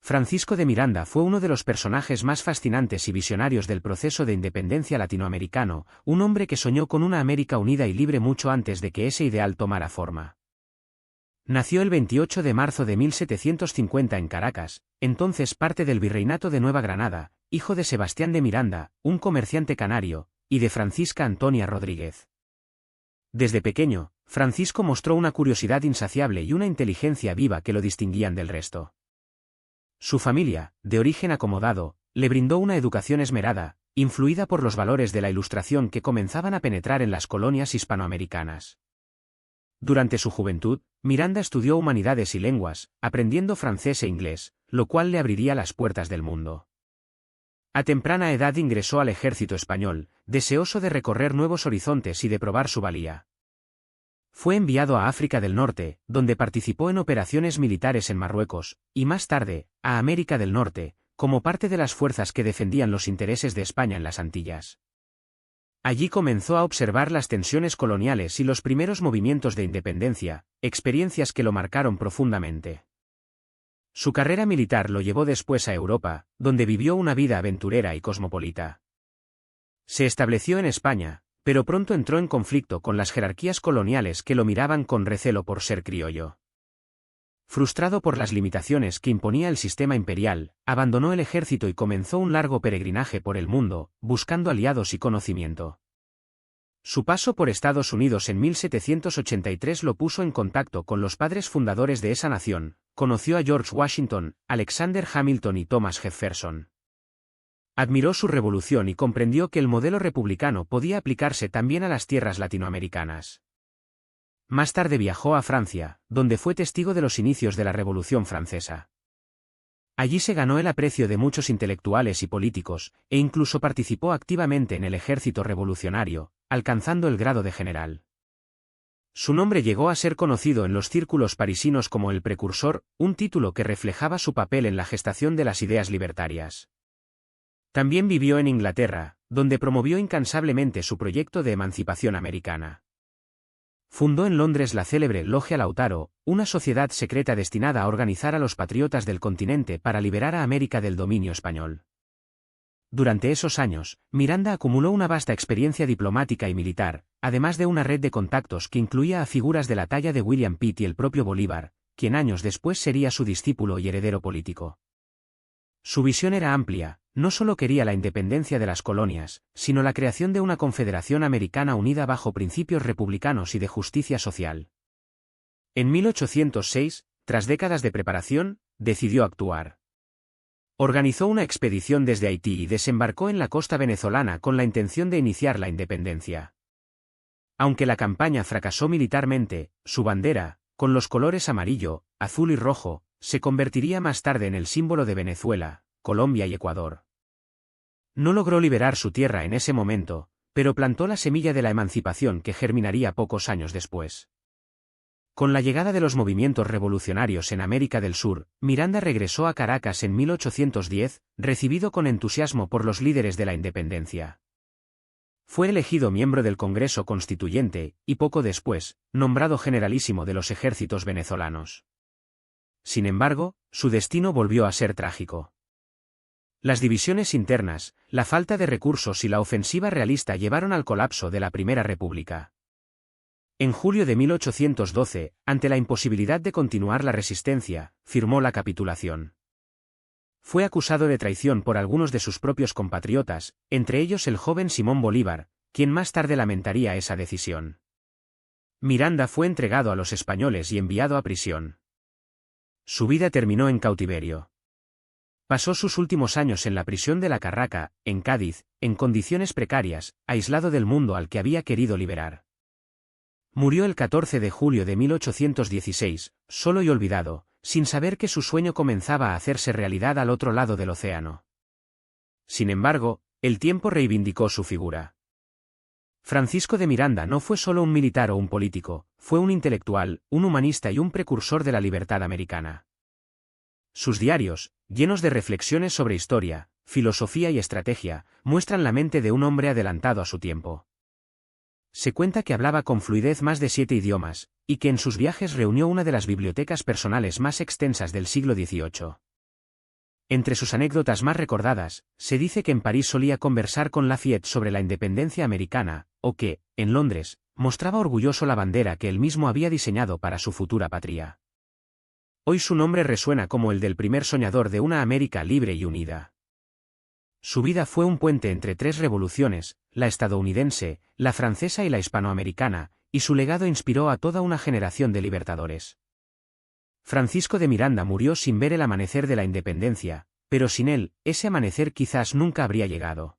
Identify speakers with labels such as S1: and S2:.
S1: Francisco de Miranda fue uno de los personajes más fascinantes y visionarios del proceso de independencia latinoamericano, un hombre que soñó con una América unida y libre mucho antes de que ese ideal tomara forma. Nació el 28 de marzo de 1750 en Caracas, entonces parte del Virreinato de Nueva Granada, hijo de Sebastián de Miranda, un comerciante canario, y de Francisca Antonia Rodríguez. Desde pequeño, Francisco mostró una curiosidad insaciable y una inteligencia viva que lo distinguían del resto. Su familia, de origen acomodado, le brindó una educación esmerada, influida por los valores de la Ilustración que comenzaban a penetrar en las colonias hispanoamericanas. Durante su juventud, Miranda estudió humanidades y lenguas, aprendiendo francés e inglés, lo cual le abriría las puertas del mundo. A temprana edad ingresó al ejército español, deseoso de recorrer nuevos horizontes y de probar su valía. Fue enviado a África del Norte, donde participó en operaciones militares en Marruecos, y más tarde, a América del Norte, como parte de las fuerzas que defendían los intereses de España en las Antillas. Allí comenzó a observar las tensiones coloniales y los primeros movimientos de independencia, experiencias que lo marcaron profundamente. Su carrera militar lo llevó después a Europa, donde vivió una vida aventurera y cosmopolita. Se estableció en España, pero pronto entró en conflicto con las jerarquías coloniales que lo miraban con recelo por ser criollo. Frustrado por las limitaciones que imponía el sistema imperial, abandonó el ejército y comenzó un largo peregrinaje por el mundo, buscando aliados y conocimiento. Su paso por Estados Unidos en 1783 lo puso en contacto con los padres fundadores de esa nación, conoció a George Washington, Alexander Hamilton y Thomas Jefferson. Admiró su revolución y comprendió que el modelo republicano podía aplicarse también a las tierras latinoamericanas. Más tarde viajó a Francia, donde fue testigo de los inicios de la Revolución Francesa. Allí se ganó el aprecio de muchos intelectuales y políticos, e incluso participó activamente en el ejército revolucionario, alcanzando el grado de general. Su nombre llegó a ser conocido en los círculos parisinos como el Precursor, un título que reflejaba su papel en la gestación de las ideas libertarias. También vivió en Inglaterra, donde promovió incansablemente su proyecto de emancipación americana. Fundó en Londres la célebre Logia Lautaro, una sociedad secreta destinada a organizar a los patriotas del continente para liberar a América del dominio español. Durante esos años, Miranda acumuló una vasta experiencia diplomática y militar, además de una red de contactos que incluía a figuras de la talla de William Pitt y el propio Bolívar, quien años después sería su discípulo y heredero político. Su visión era amplia. No solo quería la independencia de las colonias, sino la creación de una confederación americana unida bajo principios republicanos y de justicia social. En 1806, tras décadas de preparación, decidió actuar. Organizó una expedición desde Haití y desembarcó en la costa venezolana con la intención de iniciar la independencia. Aunque la campaña fracasó militarmente, su bandera, con los colores amarillo, azul y rojo, se convertiría más tarde en el símbolo de Venezuela, Colombia y Ecuador. No logró liberar su tierra en ese momento, pero plantó la semilla de la emancipación que germinaría pocos años después. Con la llegada de los movimientos revolucionarios en América del Sur, Miranda regresó a Caracas en 1810, recibido con entusiasmo por los líderes de la independencia. Fue elegido miembro del Congreso Constituyente, y poco después, nombrado generalísimo de los ejércitos venezolanos. Sin embargo, su destino volvió a ser trágico. Las divisiones internas, la falta de recursos y la ofensiva realista llevaron al colapso de la Primera República. En julio de 1812, ante la imposibilidad de continuar la resistencia, firmó la capitulación. Fue acusado de traición por algunos de sus propios compatriotas, entre ellos el joven Simón Bolívar, quien más tarde lamentaría esa decisión. Miranda fue entregado a los españoles y enviado a prisión. Su vida terminó en cautiverio. Pasó sus últimos años en la prisión de La Carraca, en Cádiz, en condiciones precarias, aislado del mundo al que había querido liberar. Murió el 14 de julio de 1816, solo y olvidado, sin saber que su sueño comenzaba a hacerse realidad al otro lado del océano. Sin embargo, el tiempo reivindicó su figura. Francisco de Miranda no fue solo un militar o un político, fue un intelectual, un humanista y un precursor de la libertad americana. Sus diarios, llenos de reflexiones sobre historia, filosofía y estrategia, muestran la mente de un hombre adelantado a su tiempo. Se cuenta que hablaba con fluidez más de 7 idiomas, y que en sus viajes reunió una de las bibliotecas personales más extensas del siglo XVIII. Entre sus anécdotas más recordadas, se dice que en París solía conversar con Lafayette sobre la independencia americana, o que, en Londres, mostraba orgulloso la bandera que él mismo había diseñado para su futura patria. Hoy su nombre resuena como el del primer soñador de una América libre y unida. Su vida fue un puente entre tres revoluciones, la estadounidense, la francesa y la hispanoamericana, y su legado inspiró a toda una generación de libertadores. Francisco de Miranda murió sin ver el amanecer de la independencia, pero sin él, ese amanecer quizás nunca habría llegado.